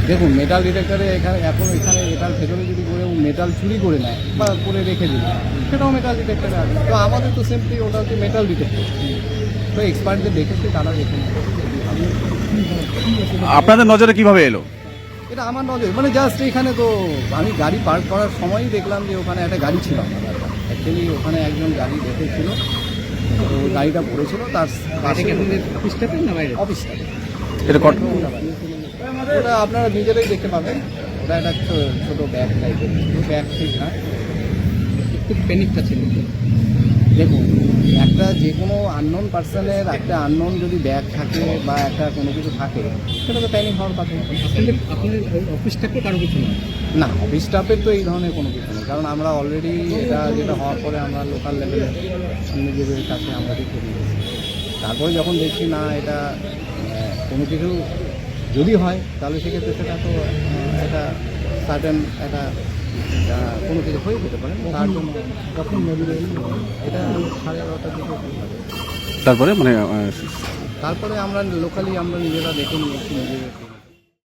দেখুন মেটাল ডিটেক্টরে এখানে এটার ভেতরে যদি করে মেটাল চুরি করে নেয় বা করে রেখে দিল সেটাও মেটাল ডিটেক্টরে আছে। তো আমাদের তো সিম্পলি ওটা হচ্ছে মেটাল ডিটেক্টর। তো এক্সপার্টদের দেখেছে, তারা দেখে নেবে। আপনাদের নজরে কিভাবে এলো? এটা আমার নজর মানে জাস্ট এখানে তো আমি গাড়ি পার্ক করার সময়ই দেখলাম যে ওখানে একটা গাড়ি ছিল। অ্যাকচুয়ালি ওখানে একজন গাড়ি রেখেছিল, তো ওই গাড়িটা পড়েছিল তার অফিসটা। ওটা আপনারা নিজেরাই দেখতে পাবেন। ওটা একটা ছোটো ব্যাগ টাইপের, ব্যাগ ঠিক না, একটু প্যানিকটা ছিল। দেখুন একটা যে কোনো আননোন পার্সনের একটা আননোন যদি ব্যাগ থাকে বা একটা কোনো কিছু থাকে সেটা তো প্যানিক হওয়ার কথা। আপনাদের অফিস স্টাফে কারো কিছু নয়? না, অফিস স্টাফের তো এই ধরনের কোনো কিছু নেই, কারণ আমরা অলরেডি এটা যেটা হওয়ার পরে আমরা লোকাল লেভেলে নিজেদের কাছে আমরা দেখে দিয়েছি। তারপরে যখন দেখছি না এটা কোনো কিছু যদি হয় তাহলে সেক্ষেত্রে সেটা তো একটা সার্টেন একটা কোনো কিছু হয়ে যেতে পারে। তার জন্য কখন নদীর এটা 11:30টার দিকে তারপরে তারপরে আমরা লোকালি আমরা নিজেরা দেখে নিয়েছি নিজেদের।